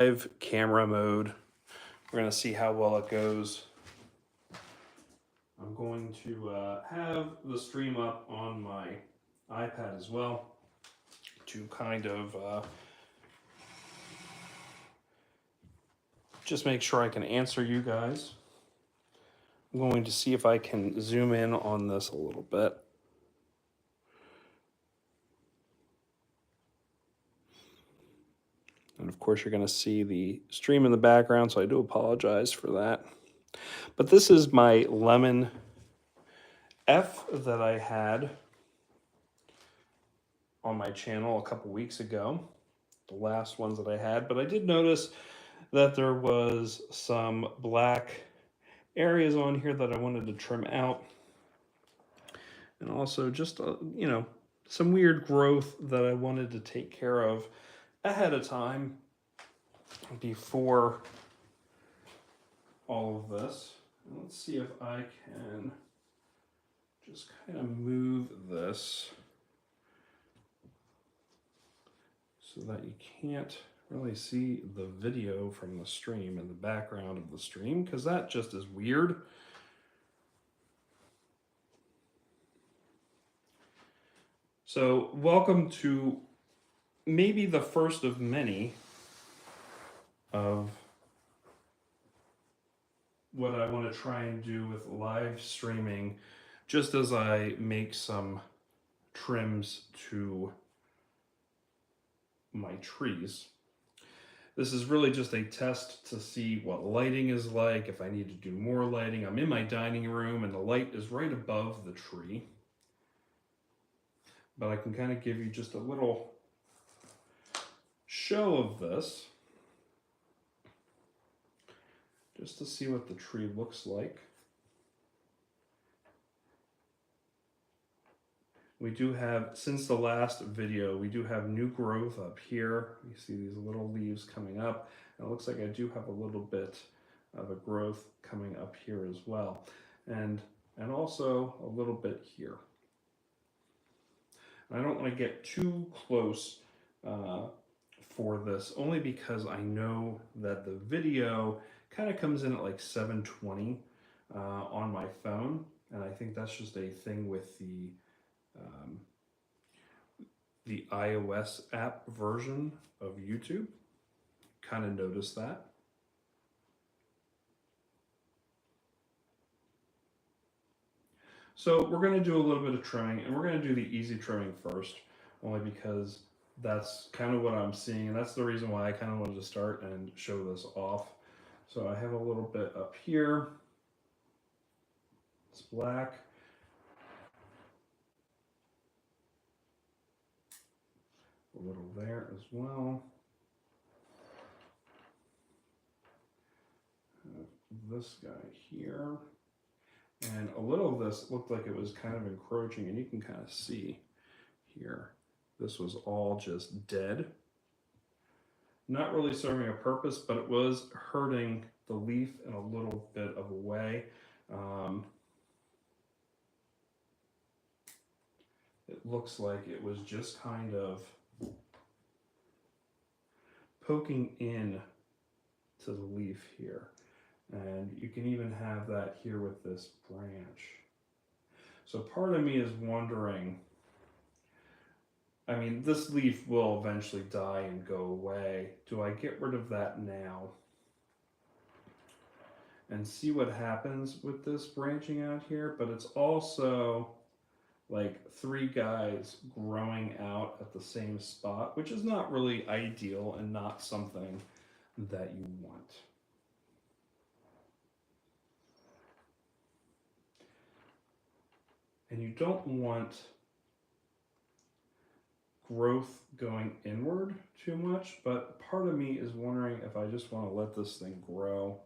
Live camera mode. We're going to see how well it goes. I'm going to have the stream up on my iPad as well to kind of just make sure I can answer you guys. I'm going to see if I can zoom in on this a little bit. And of course, you're going to see the stream in the background, so I do apologize for that. But this is my lemon F that I had on my channel a couple weeks ago, the last ones that I had. But I did notice that there was some black areas on here that I wanted to trim out. And also just, you know, some weird growth that I wanted to take care of ahead of time before all of this. And let's see if I can just kind of move this so that you can't really see the video from the stream in the background of the stream, because that just is weird. So welcome to maybe the first of many of what I want to try and do with live streaming, just as I make some trims to my trees. This is really just a test to see what lighting is like, if I need to do more lighting. I'm in my dining room and the light is right above the tree. But I can kind of give you just a little show of this, just to see what the tree looks like. We do have, since the last video, we do have new growth up here. You see these little leaves coming up. And it looks like I do have a little bit of a growth coming up here as well. And also a little bit here. I don't want to get too close for this, only because I know that the video kind of comes in at like 720 on my phone, and I think that's just a thing with the iOS app version of YouTube. Kind of noticed that. So we're going to do a little bit of trimming, and we're going to do the easy trimming first, only because that's kind of what I'm seeing, and that's the reason why I kind of wanted to start and show this off. So I have a little bit up here. It's black. A little there as well. This guy here. And a little of this looked like it was kind of encroaching, and you can kind of see here, this was all just dead. Not really serving a purpose, but it was hurting the leaf in a little bit of a way. It looks like it was just kind of poking in to the leaf here. And you can even have that here with this branch. So part of me is wondering, I mean, this leaf will eventually die and go away. Do I get rid of that now and see what happens with this branching out here? But it's also like 3 guys growing out at the same spot, which is not really ideal and not something that you want. And you don't want growth going inward too much, but part of me is wondering if I just want to let this thing grow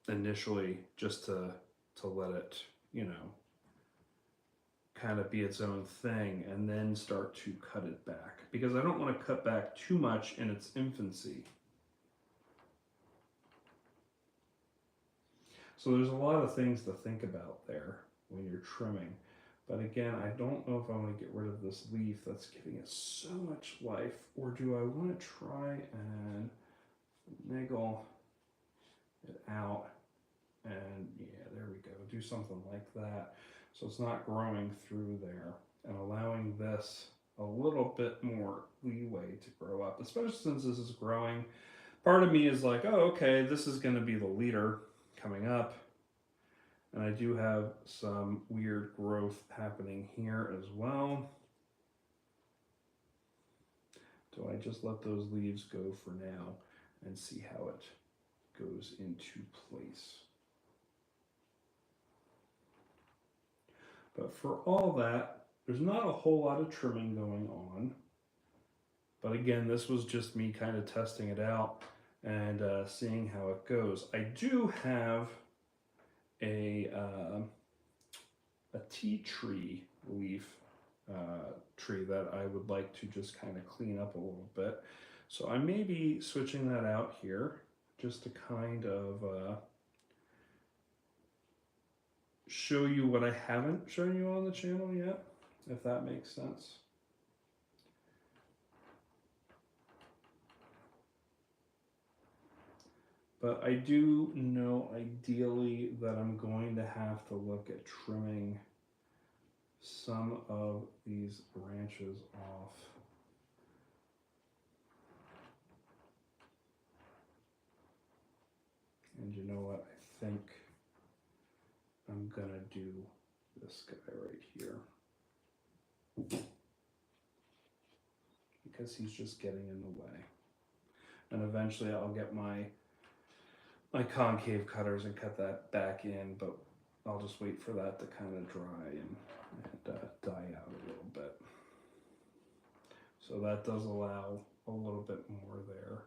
initially, just to let it, you know, kind of be its own thing, and then start to cut it back, because I don't want to cut back too much in its infancy. So there's a lot of things to think about there when you're trimming. But again, I don't know if I want to get rid of this leaf that's giving it so much life, or do I want to try and niggle it out? And yeah, there we go. Do something like that. So it's not growing through there and allowing this a little bit more leeway to grow up, especially since this is growing. Part of me is like, oh, okay, this is going to be the leader coming up. And I do have some weird growth happening here as well. Do I just let those leaves go for now and see how it goes into place? But for all that, there's not a whole lot of trimming going on. But again, this was just me kind of testing it out and seeing how it goes. I do have a tea tree leaf tree that I would like to just kind of clean up a little bit. So I may be switching that out here just to kind of show you what I haven't shown you on the channel yet, if that makes sense. But I do know ideally that I'm going to have to look at trimming some of these branches off. And you know what? I think I'm gonna do this guy right here. Because he's just getting in the way. And eventually I'll get my concave cutters and cut that back in, but I'll just wait for that to kind of dry and die out a little bit. So that does allow a little bit more there,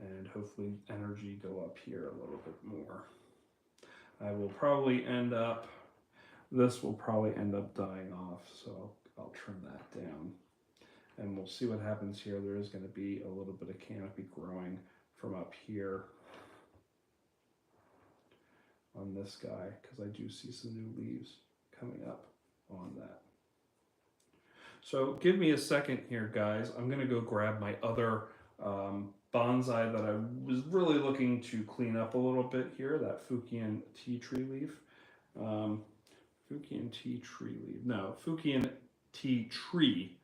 and hopefully energy go up here a little bit more. I will probably end up, this will probably end up dying off, so I'll trim that down. And we'll see what happens here. There is going to be a little bit of canopy growing from up here on this guy, because I do see some new leaves coming up on that. So give me a second here, guys. I'm going to go grab my other bonsai that I was really looking to clean up a little bit here, that Fukian tea tree leaf. Fukian tea tree leaf. No, Fukian tea tree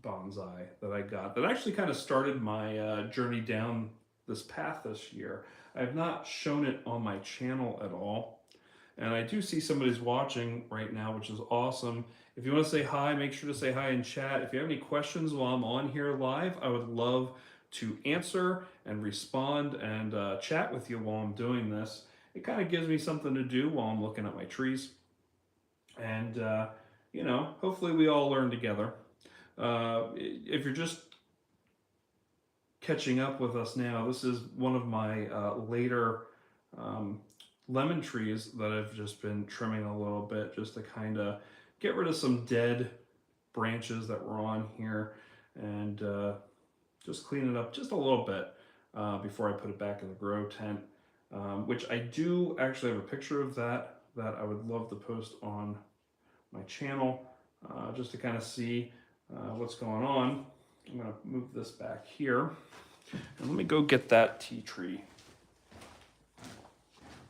bonsai that I got that actually kind of started my journey down this path this year. I have not shown it on my channel at all. And I do see somebody's watching right now, which is awesome. If you want to say hi, make sure to say hi in chat. If you have any questions while I'm on here live, I would love to answer and respond and chat with you while I'm doing this. It kind of gives me something to do while I'm looking at my trees. And, you know, hopefully we all learn together. If you're just catching up with us now, this is one of my later lemon trees that I've just been trimming a little bit just to kind of get rid of some dead branches that were on here and just clean it up just a little bit before I put it back in the grow tent, which I do actually have a picture of that I would love to post on my channel just to kind of see what's going on. I'm going to move this back here and let me go get that tea tree,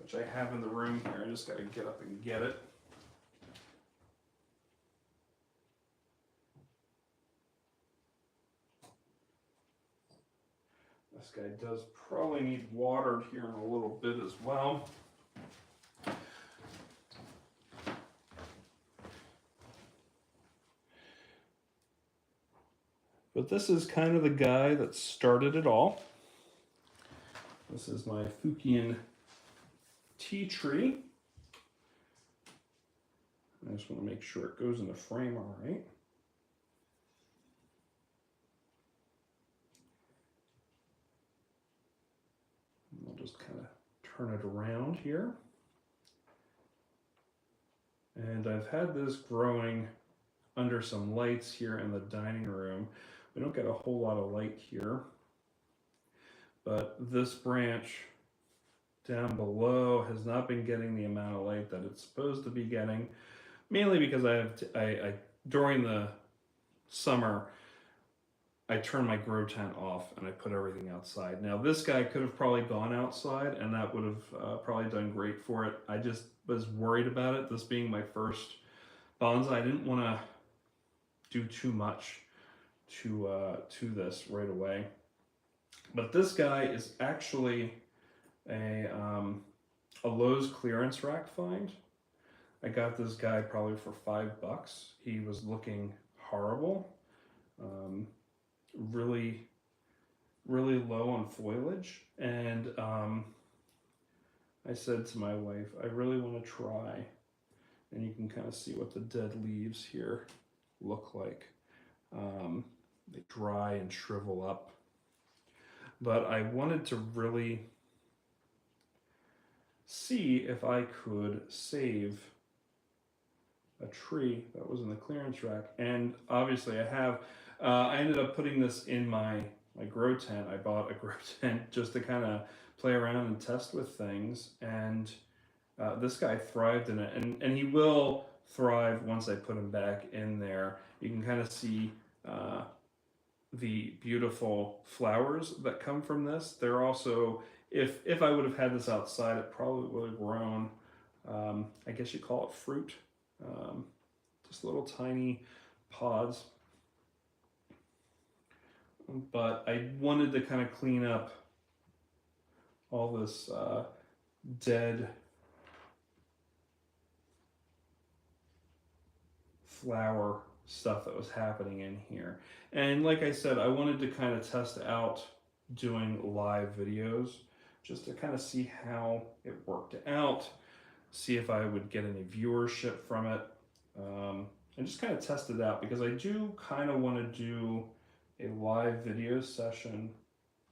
which I have in the room here. I just got to get up and get it. This guy does probably need watered here in a little bit as well. But this is kind of the guy that started it all. This is my Fukian tea tree. I just want to make sure it goes in the frame all right. And I'll just kind of turn it around here. And I've had this growing under some lights here in the dining room. We don't get a whole lot of light here, but this branch down below has not been getting the amount of light that it's supposed to be getting, mainly because I during the summer I turned my grow tent off and I put everything outside. Now this guy could have probably gone outside and that would have probably done great for it. I just was worried about it. This being my first bonsai, I didn't want to do too much to this right away. But this guy is actually a a Lowe's clearance rack find. I got this guy probably for $5. He was looking horrible, um, really, really low on foliage, and I said to my wife, I really want to try, and you can kind of see what the dead leaves here look like. They dry and shrivel up, but I wanted to really see if I could save a tree that was in the clearance rack. And obviously I have, I ended up putting this in my grow tent. I bought a grow tent just to kind of play around and test with things. And this guy thrived in it. And he will thrive once I put him back in there. You can kind of see the beautiful flowers that come from this. They're also, if I would have had this outside, it probably would have grown, I guess you call it fruit. Just little tiny pods. But I wanted to kind of clean up all this dead flower stuff that was happening in here. And like I said, I wanted to kind of test out doing live videos just to kind of see how it worked out, see if I would get any viewership from it, and just kind of test it out, because I do kind of want to do a live video session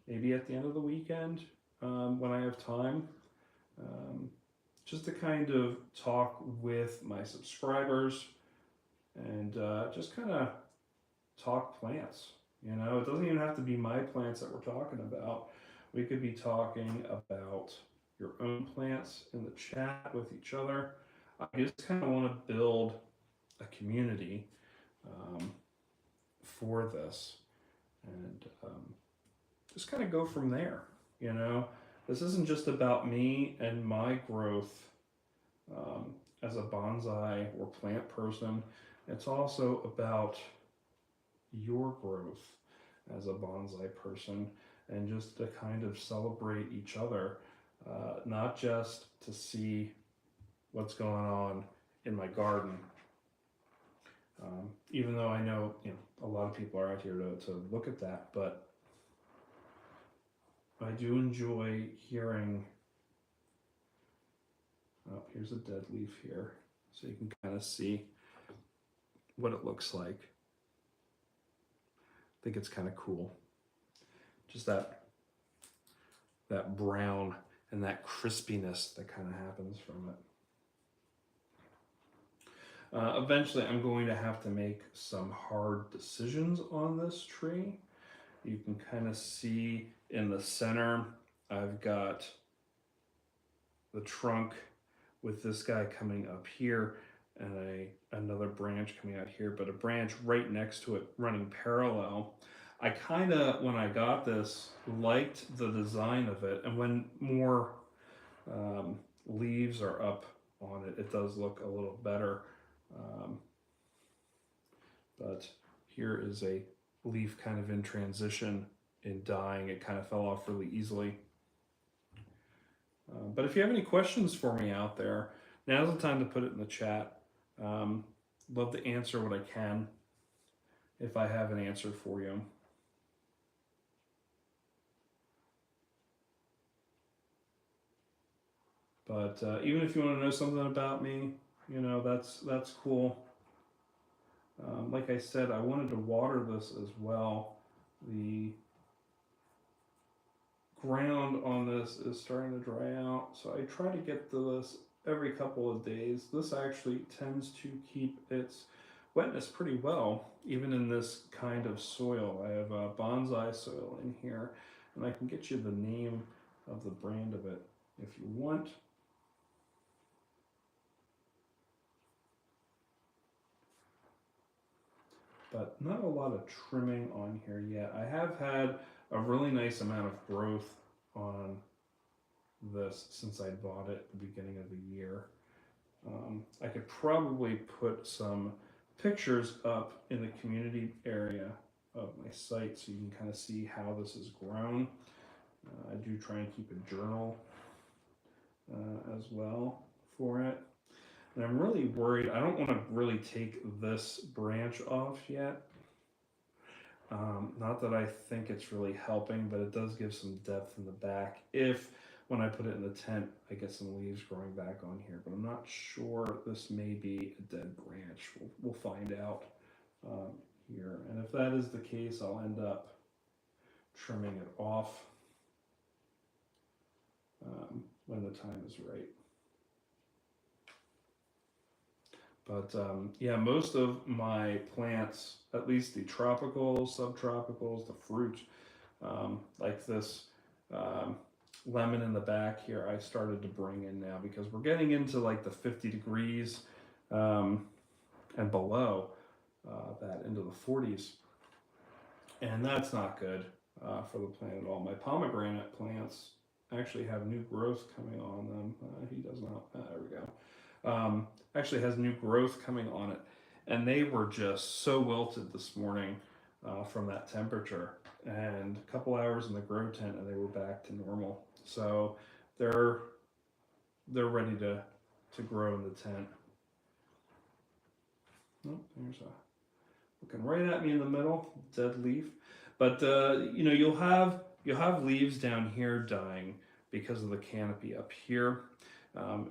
maybe at the end of the weekend when I have time, just to kind of talk with my subscribers and just kind of talk plants. You know, it doesn't even have to be my plants that we're talking about. We could be talking about your own plants in the chat with each other. I just kind of want to build a community for this, and just kind of go from there. You know, this isn't just about me and my growth as a bonsai or plant person. It's also about your growth as a bonsai person, and just to kind of celebrate each other, not just to see what's going on in my garden. Even though I know, you know, a lot of people are out here to look at that, but I do enjoy hearing. Oh, here's a dead leaf here, so you can kind of see what it looks like. I think it's kind of cool. Just that brown and that crispiness that kind of happens from it. Eventually, I'm going to have to make some hard decisions on this tree. You can kind of see in the center, I've got the trunk with this guy coming up here, and another branch coming out here, but a branch right next to it running parallel. I kind of, when I got this, liked the design of it, and when more leaves are up on it, it does look a little better. But here is a leaf kind of in transition, in dying. It kind of fell off really easily. But if you have any questions for me out there, now's the time to put it in the chat. Love to answer what I can if I have an answer for you. But even if you want to know something about me, you know, that's cool. Like I said, I wanted to water this as well. The ground on this is starting to dry out, so I try to get to this every couple of days. This actually tends to keep its wetness pretty well, even in this kind of soil. I have a bonsai soil in here, and I can get you the name of the brand of it if you want. But not a lot of trimming on here yet. I have had a really nice amount of growth on this since I bought it at the beginning of the year. I could probably put some pictures up in the community area of my site so you can kind of see how this has grown. I do try and keep a journal as well for it. And I'm really worried, I don't want to really take this branch off yet. Not that I think it's really helping, but it does give some depth in the back. If, when I put it in the tent, I get some leaves growing back on here, but I'm not sure. This may be a dead branch. We'll find out here. And if that is the case, I'll end up trimming it off when the time is right. But yeah, most of my plants, at least the tropicals, subtropicals, the fruit, like this lemon in the back here, I started to bring in now because we're getting into like the 50 degrees and below, that into the 40s. And that's not good for the plant at all. My pomegranate plants actually have new growth coming on them. He does not, there we go. Actually has new growth coming on it. And they were just so wilted this morning from that temperature. And a couple hours in the grow tent and they were back to normal. So they're ready to grow in the tent. Oh, there's a looking right at me in the middle, dead leaf. But you know, you'll have leaves down here dying because of the canopy up here.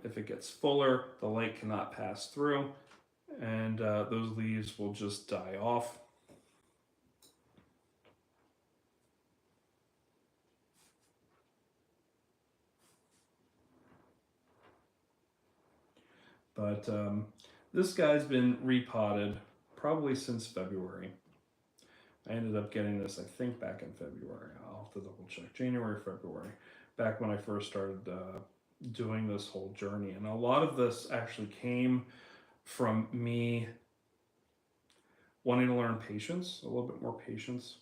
If it gets fuller, the light cannot pass through, and those leaves will just die off. But this guy's been repotted probably since February. I ended up getting this, I think, back in February. I'll have to double check. January, February, back when I first started doing this whole journey. And a lot of this actually came from me wanting to learn patience, a little bit more patience.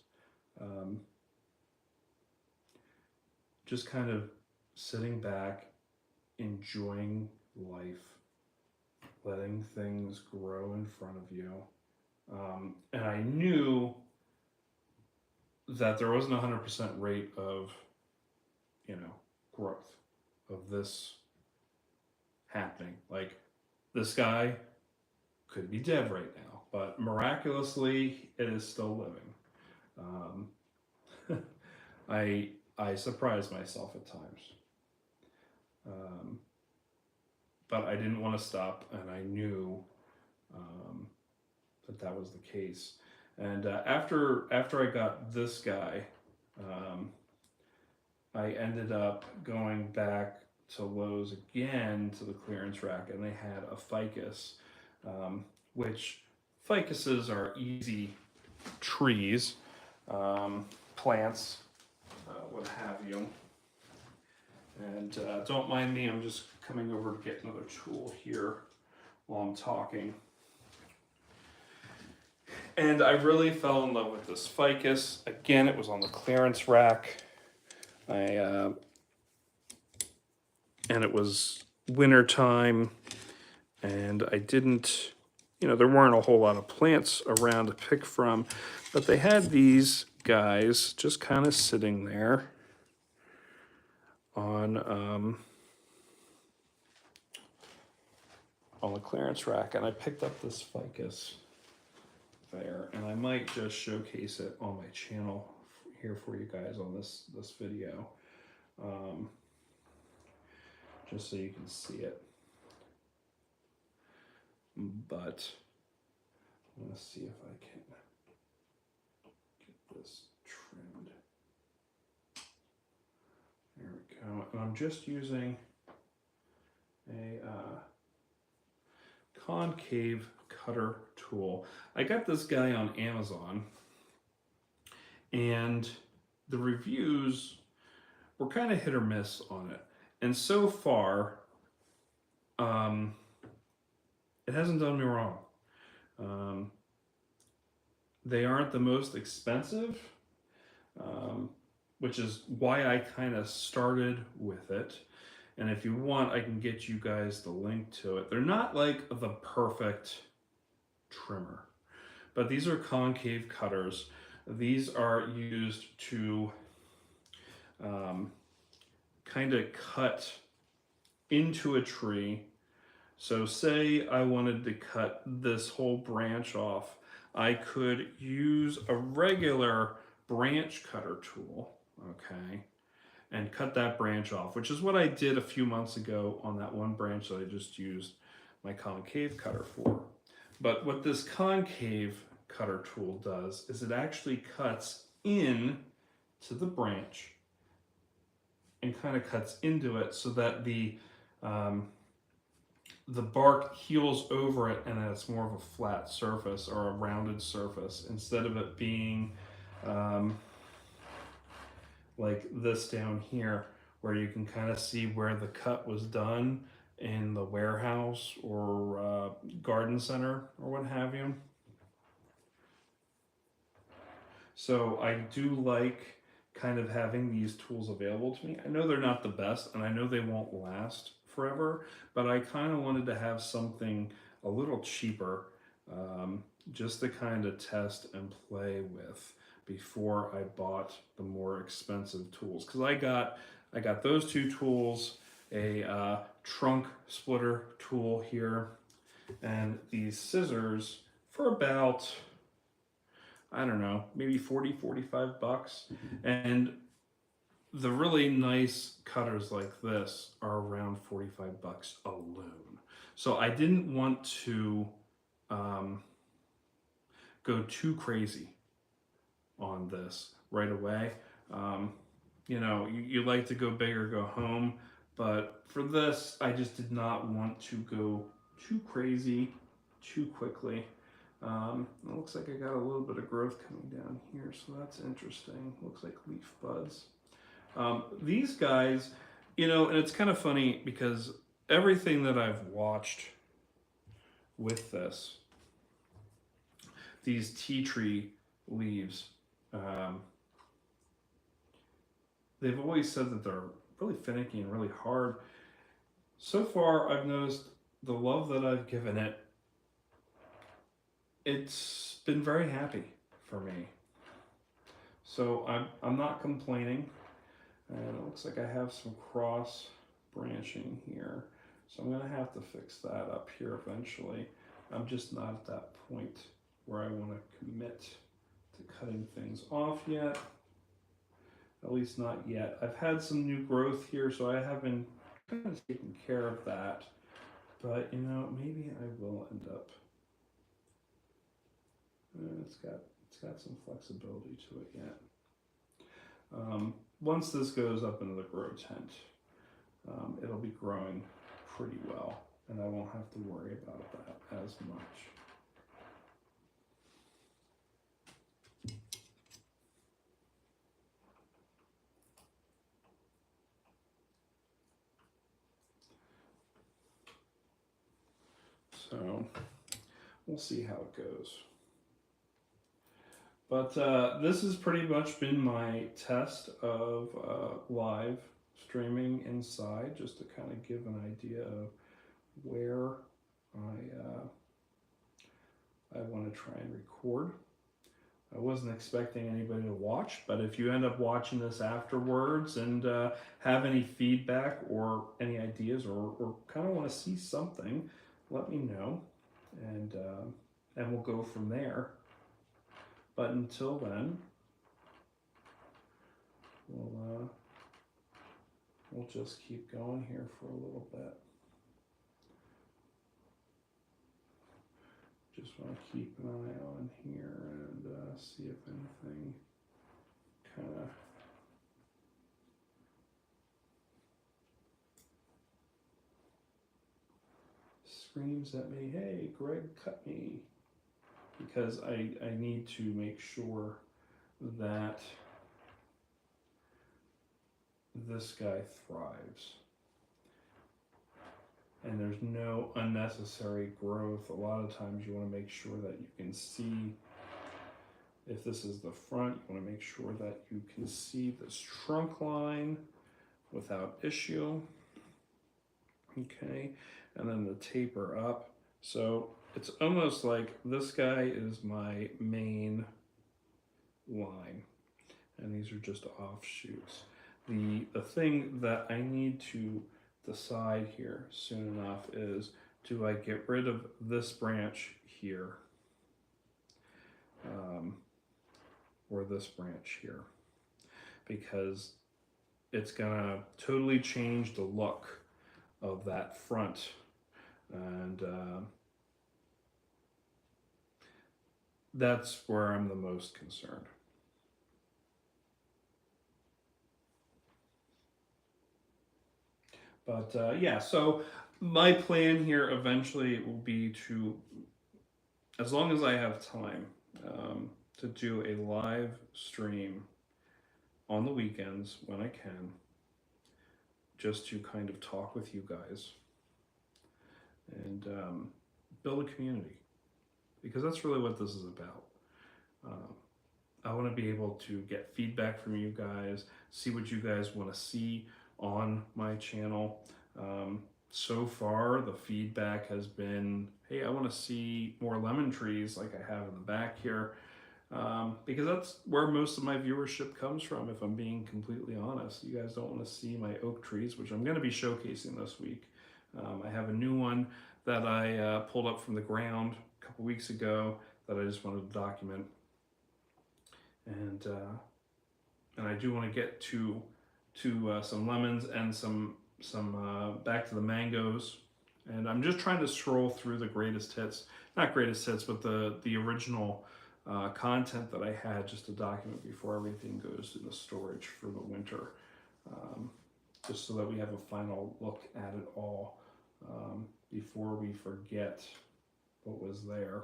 Just kind of sitting back, enjoying life, letting things grow in front of you. And I knew that there wasn't a 100% rate of, you know, growth of this happening. Like, this guy could be dead right now, but miraculously it is still living. I surprise myself at times. But I didn't want to stop, and I knew that was the case. And after I got this guy, I ended up going back to Lowe's again to the clearance rack, and they had a ficus, which ficuses are easy trees, plants, what have you. And don't mind me, I'm just coming over to get another tool here while I'm talking. And I really fell in love with this ficus. Again, it was on the clearance rack. And it was winter time, and I didn't, you know, there weren't a whole lot of plants around to pick from, but they had these guys just kind of sitting there on the clearance rack, and I picked up this ficus there, and I might just showcase it on my channel here for you guys on this video, just so you can see it. But I'm gonna see if I can get this trimmed. There we go. And I'm just using a concave cutter tool. I got this guy on Amazon, and the reviews were kind of hit or miss on it. And so far, it hasn't done me wrong. Um, they aren't the most expensive, um, which is why I kind of started with it. And if you want, I can get you guys the link to it. They're not like the perfect trimmer, but these are concave cutters. These are used to kind of cut into a tree. So say I wanted to cut this whole branch off, I could use a regular branch cutter tool, okay, and cut that branch off, which is what I did a few months ago on that one branch that I just used my concave cutter for. But what this concave cutter tool does is it actually cuts in to the branch and kind of cuts into it so that the bark heals over it and it's more of a flat surface or a rounded surface instead of it being like this down here where you can kind of see where the cut was done in the warehouse or garden center or what have you. So I do like kind of having these tools available to me. I know they're not the best and I know they won't last forever, but I kind of wanted to have something a little cheaper just to kind of test and play with before I bought the more expensive tools. Because I got those two tools, a trunk splitter tool here, and these scissors for about, I don't know, maybe 40, 45 bucks. And the really nice cutters like this are around 45 bucks alone. So I didn't want to go too crazy on this right away. You like to go big or go home, but for this, I just did not want to go too crazy too quickly. It looks like I got a little bit of growth coming down here, so that's interesting. Looks like leaf buds. These guys, and it's kind of funny because everything that I've watched with this, these tea tree leaves, they've always said that they're really finicky and really hard. So far, I've noticed the love that I've given it, it's been very happy for me. So I'm not complaining. And it looks like I have some cross branching here. So I'm gonna have to fix that up here eventually. I'm just not at that point where I wanna commit to cutting things off yet. At least not yet. I've had some new growth here, so I have been kind of taking care of that. But maybe I will end up. It's got some flexibility to it yet. Once this goes up into the grow tent, it'll be growing pretty well, and I won't have to worry about that as much. So we'll see how it goes. But this has pretty much been my test of live streaming inside, just to kind of give an idea of where I want to try and record. I wasn't expecting anybody to watch, but if you end up watching this afterwards and have any feedback or any ideas or kind of want to see something, let me know, and we'll go from there. But until then, we'll just keep going here for a little bit. Just want to keep an eye on here and see if anything kind of screams at me, hey, Greg, cut me. Because I need to make sure that this guy thrives. and there's no unnecessary growth. A lot of times you want to make sure that you can see, if this is the front, you want to make sure that you can see this trunk line without issue. Okay, and then the taper up. So it's almost like this guy is my main line, and these are just offshoots. The thing that I need to decide here soon enough is, do I get rid of this branch here, or this branch here? Because it's gonna totally change the look of that front, and that's where I'm the most concerned. But yeah, so my plan here eventually will be to, as long as I have time, to do a live stream on the weekends when I can, just to kind of talk with you guys and build a community, because that's really what this is about. I want to be able to get feedback from you guys, see what you guys want to see on my channel. So far, the feedback has been, hey, I want to see more lemon trees like I have in the back here, because that's where most of my viewership comes from, if I'm being completely honest. You guys don't want to see my oak trees, which I'm going to be showcasing this week. I have a new one that I pulled up from the ground a couple weeks ago that I just wanted to document. And I do want to get to some lemons and some back to the mangoes. And I'm just trying to scroll through the greatest hits, not greatest hits, but the original content that I had, just to document before everything goes in the storage for the winter, just so that we have a final look at it all before we forget what was there.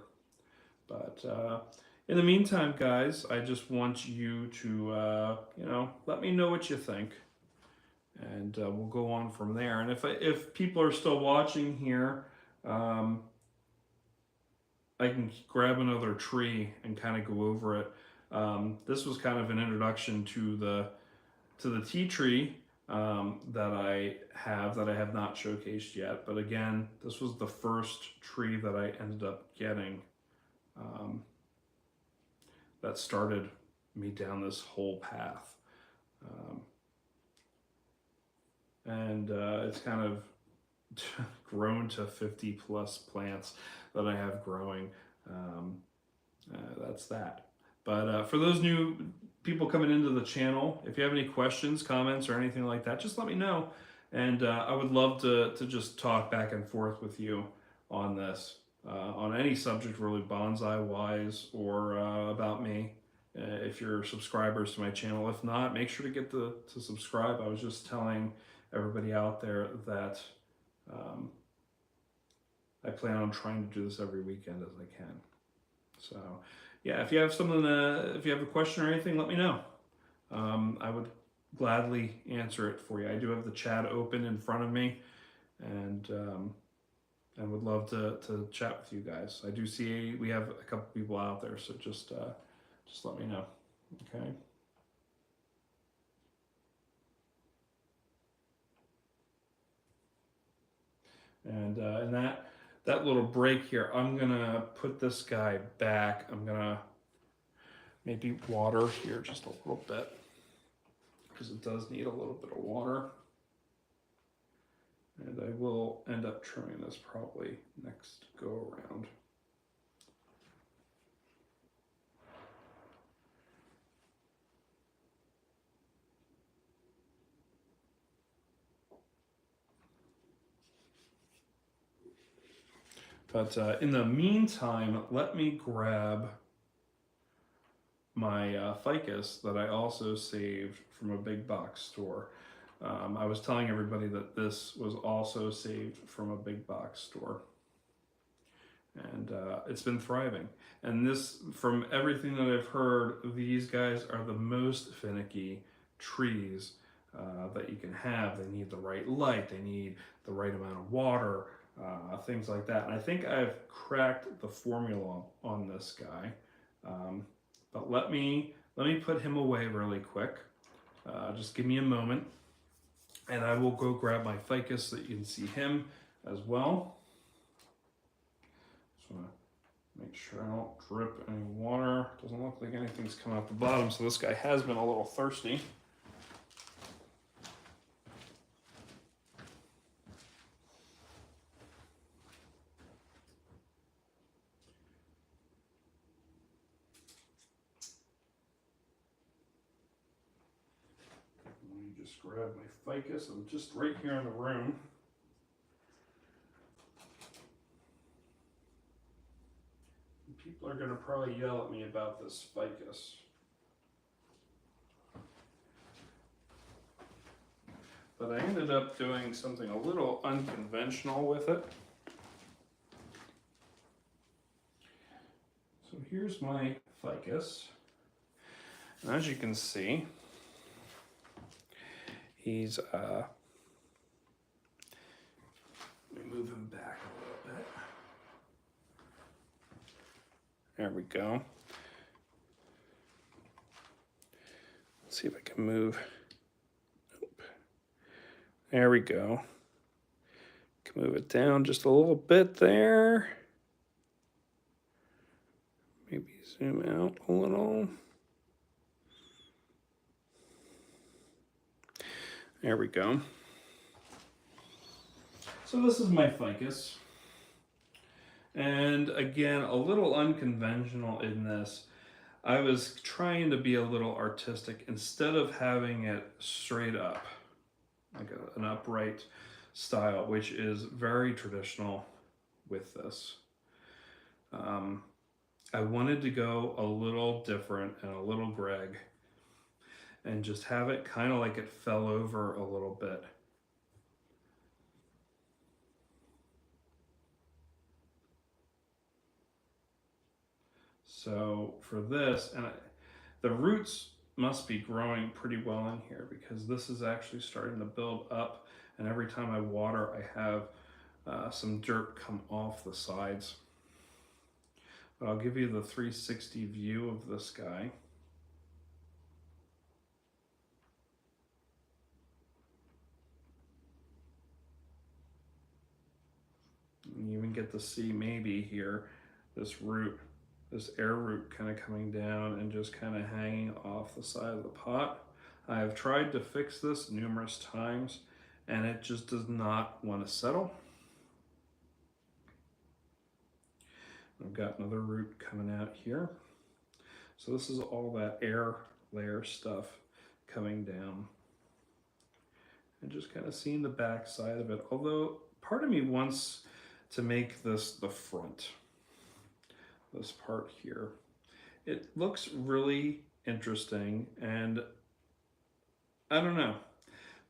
But in the meantime, guys, I just want you to, let me know what you think, and we'll go on from there. And if people are still watching here, I can grab another tree and kind of go over it. This was kind of an introduction to the tea tree that I have not showcased yet. But again, this was the first tree that I ended up getting. That started me down this whole path. And it's kind of grown to 50 plus plants that I have growing. That's that. But for those new people coming into the channel, if you have any questions, comments, or anything like that, just let me know. And I would love to just talk back and forth with you on this. On any subject really, bonsai wise, or about me, if you're subscribers to my channel. If not, make sure to get to subscribe. I was just telling everybody out there that I plan on trying to do this every weekend as I can. So yeah, if you have something, if you have a question or anything, let me know. I would gladly answer it for you. I do have the chat open in front of me, and I would love to chat with you guys. I do see we have a couple people out there, so just let me know, okay? And in that little break here, I'm gonna put this guy back. I'm gonna maybe water here just a little bit, because it does need a little bit of water. And I will end up trimming this probably next go around. But in the meantime, let me grab my ficus that I also saved from a big box store. I was telling everybody that this was also saved from a big box store. And it's been thriving. And this, from everything that I've heard, these guys are the most finicky trees that you can have. They need the right light, they need the right amount of water, things like that. And I think I've cracked the formula on this guy. But let me put him away really quick. Just give me a moment, and I will go grab my ficus so that you can see him as well. Just want to make sure I don't drip any water. Doesn't look like anything's coming out the bottom, so this guy has been a little thirsty. Let me just grab my ficus. I'm just right here in the room. People are going to probably yell at me about this ficus. But I ended up doing something a little unconventional with it. So here's my ficus. And as you can see, he's, let me move him back a little bit. There we go. Let's see if I can move. Nope. There we go. Can move it down just a little bit there. Maybe zoom out a little. There we go. So this is my ficus. And again, a little unconventional in this. I was trying to be a little artistic instead of having it straight up, like an upright style, which is very traditional with this. I wanted to go a little different and a little Greg and just have it kind of like it fell over a little bit. So for this, and the roots must be growing pretty well in here because this is actually starting to build up, and every time I water I have some dirt come off the sides. But I'll give you the 360 view of this guy. You even get to see maybe here this root, this air root kind of coming down and just kind of hanging off the side of the pot. I have tried to fix this numerous times and it just does not want to settle. I've got another root coming out here. So this is all that air layer stuff coming down. And just kind of seeing the back side of it. Although part of me wants to make this the front. This part here. It looks really interesting and I don't know.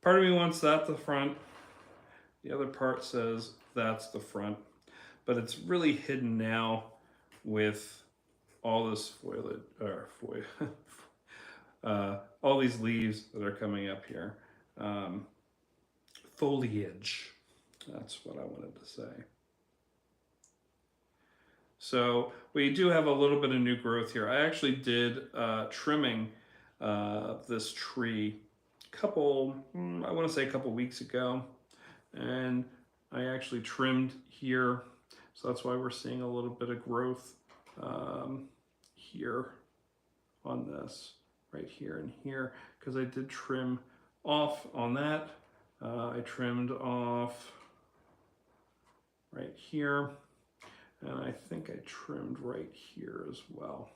Part of me wants that the front. The other part says that's the front. But it's really hidden now with all this foliage, all these leaves that are coming up here. Foliage, that's what I wanted to say. So we do have a little bit of new growth here. I actually did trimming this tree I want to say a couple weeks ago. And I actually trimmed here. So that's why we're seeing a little bit of growth here on this, right here and here, because I did trim off on that. I trimmed off right here, and I think I trimmed right here as well.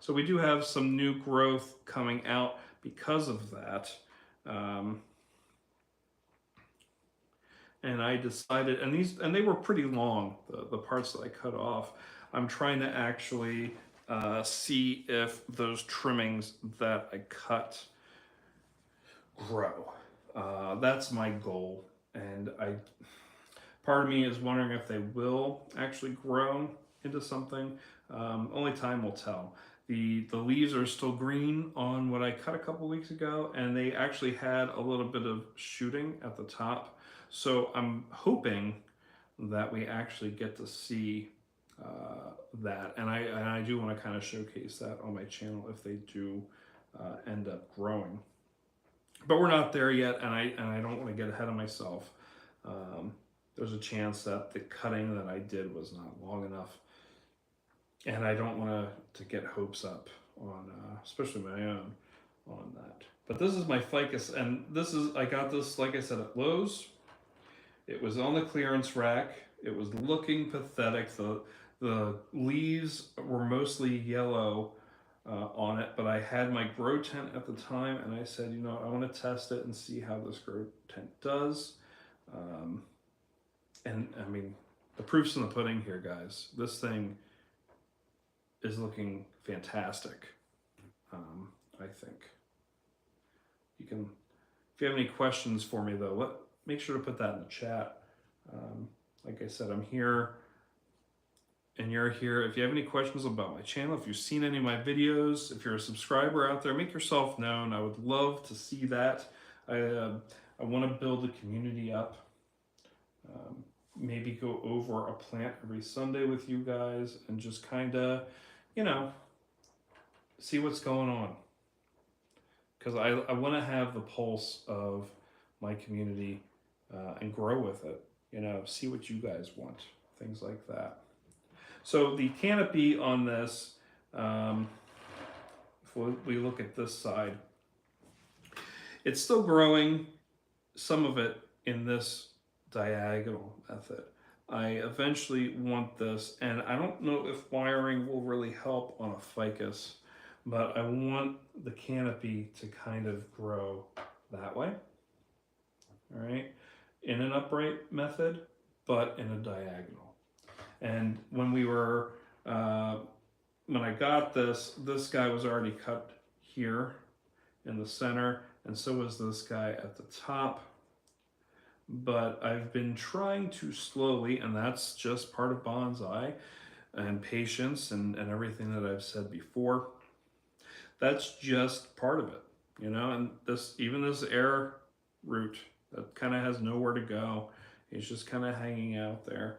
So we do have some new growth coming out because of that. And I decided, and they were pretty long, the parts that I cut off. I'm trying to actually see if those trimmings that I cut grow. That's my goal, and part of me is wondering if they will actually grow into something. Only time will tell. The leaves are still green on what I cut a couple weeks ago, and they actually had a little bit of shooting at the top. So I'm hoping that we actually get to see that, and I do want to kind of showcase that on my channel if they do end up growing. But we're not there yet, and I don't want to get ahead of myself. There's a chance that the cutting that I did was not long enough, and I don't want to get hopes up on, especially my own, on that. But this is my ficus, and this is, I got this, like I said, at Lowe's. It was on the clearance rack. It was looking pathetic. The leaves were mostly yellow on it, but I had my grow tent at the time, and I said, you know, I want to test it and see how this grow tent does. And I mean, the proof's in the pudding here, guys. This thing is looking fantastic. I think you can. If you have any questions for me, though, make sure to put that in the chat. Like I said, I'm here and you're here. If you have any questions about my channel, if you've seen any of my videos, if you're a subscriber out there, make yourself known. I would love to see that. I want to build a community up. Maybe go over a plant every Sunday with you guys and just kind of, you know, see what's going on. Because I want to have the pulse of my community and grow with it. You know, see what you guys want, things like that. So the canopy on this, if we look at this side, it's still growing, some of it in this diagonal method. I eventually want this, and I don't know if wiring will really help on a ficus, but I want the canopy to kind of grow that way, all right, in an upright method, but in a diagonal. And when we were, when I got this guy was already cut here in the center, and so was this guy at the top. But I've been trying to slowly, and that's just part of bonsai and patience and everything that I've said before. That's just part of it, you know, and even this air root that kind of has nowhere to go. He's just kind of hanging out there.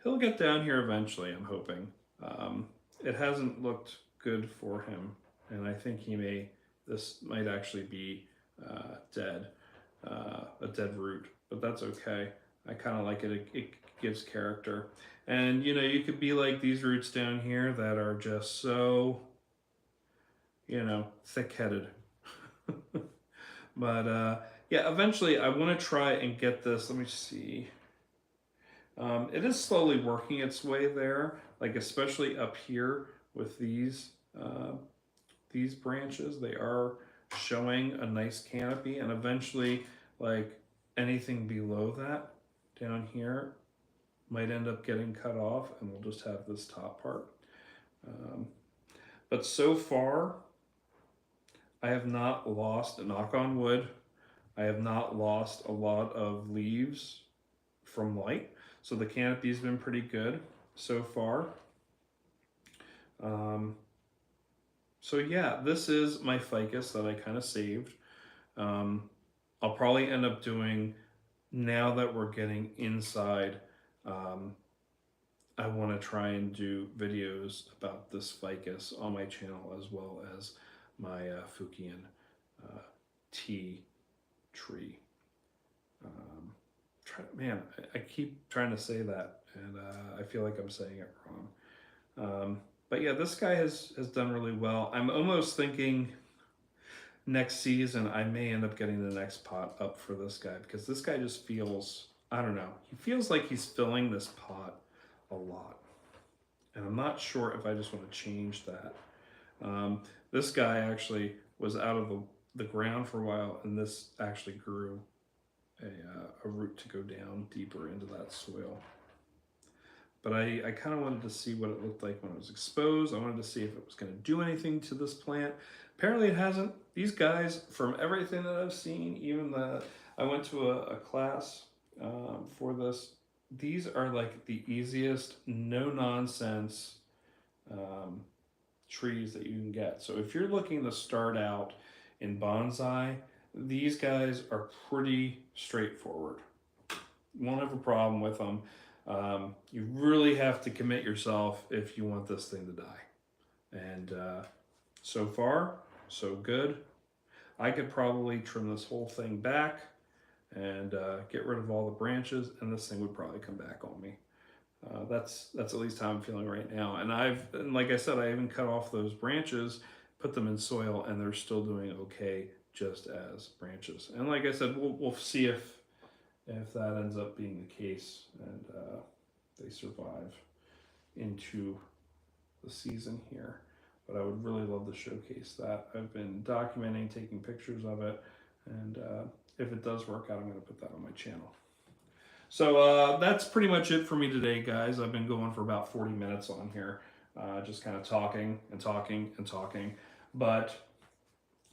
He'll get down here eventually, I'm hoping. It hasn't looked good for him, and I think this might actually be dead, a dead root, but that's okay. I kind of like it. It gives character. And, you know, you could be like these roots down here that are just so, you know, thick-headed. But, yeah, eventually I want to try and get this. Let me see. It is slowly working its way there, like especially up here with these branches. They are showing a nice canopy, and eventually, like anything below that down here might end up getting cut off, and we'll just have this top part. But so far, I have not lost, knock on wood, I have not lost a lot of leaves from light. So the canopy's been pretty good so far. So yeah, this is my ficus that I kind of saved. I'll probably end up doing, now that we're getting inside, I want to try and do videos about this ficus on my channel, as well as my Fukian tea tree. Man, I keep trying to say that, and I feel like I'm saying it wrong. But yeah, this guy has done really well. I'm almost thinking next season I may end up getting the next pot up for this guy, because this guy just feels, I don't know, he feels like he's filling this pot a lot. And I'm not sure if I just want to change that. This guy actually was out of the ground for a while, and this actually grew a root to go down deeper into that soil. But I kind of wanted to see what it looked like when it was exposed. I wanted to see if it was going to do anything to this plant. Apparently it hasn't. These guys, from everything that I've seen, even I went to a class for this. These are like the easiest, no nonsense trees that you can get. So if you're looking to start out in bonsai, these guys are pretty straightforward. You won't have a problem with them. You really have to commit yourself if you want this thing to die. And so far, so good. I could probably trim this whole thing back and get rid of all the branches, and this thing would probably come back on me. That's at least how I'm feeling right now. And like I said, I even cut off those branches, put them in soil, and they're still doing okay just as branches. And like I said, we'll see if that ends up being the case and they survive into the season here. But I would really love to showcase that. I've been documenting, taking pictures of it, and if it does work out, I'm going to put that on my channel. So that's pretty much it for me today, guys. I've been going for about 40 minutes on here, just kind of talking and talking and talking. But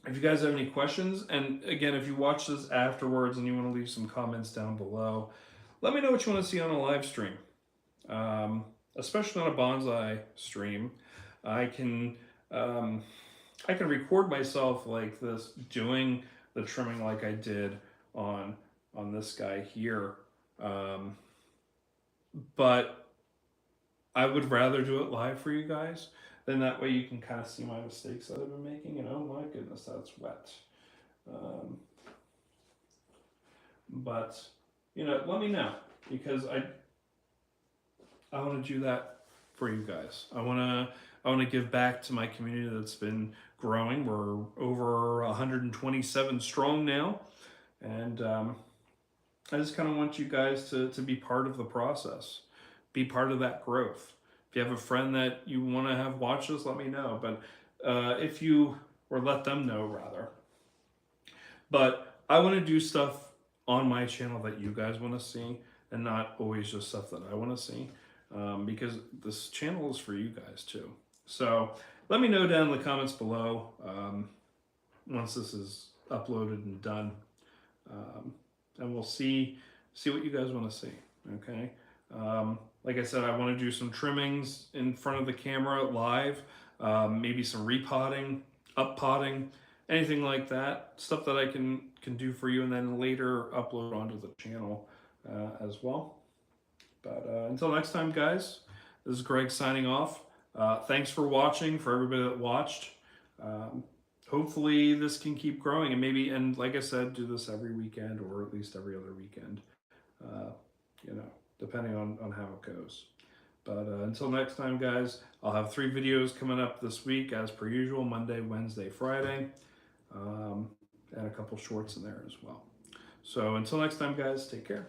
if you guys have any questions, and again, if you watch this afterwards and you want to leave some comments down below, let me know what you want to see on a live stream, especially on a bonsai stream. I can record myself like this doing the trimming like I did on this guy here, but I would rather do it live for you guys. Then that way you can kind of see my mistakes that I've been making. And oh my goodness, that's wet. But you know, let me know, because I want to do that for you guys. I want to give back to my community that's been growing. We're over 127 strong now, and I just kind of want you guys to be part of the process, be part of that growth. If you have a friend that you want to have watch this, let me know. But or let them know rather. But I want to do stuff on my channel that you guys want to see, and not always just stuff that I want to see, because this channel is for you guys too. So let me know down in the comments below once this is uploaded and done, and we'll see what you guys want to see. Okay. Like I said, I want to do some trimmings in front of the camera live, maybe some repotting, uppotting, anything like that, stuff that I can do for you, and then later upload onto the channel as well. But until next time, guys, this is Greg signing off. Thanks for watching, for everybody that watched. Hopefully this can keep growing, and like I said, do this every weekend, or at least every other weekend, you know, depending on how it goes. But until next time, guys, I'll have 3 videos coming up this week as per usual: Monday, Wednesday, Friday, and a couple shorts in there as well. So until next time, guys, take care.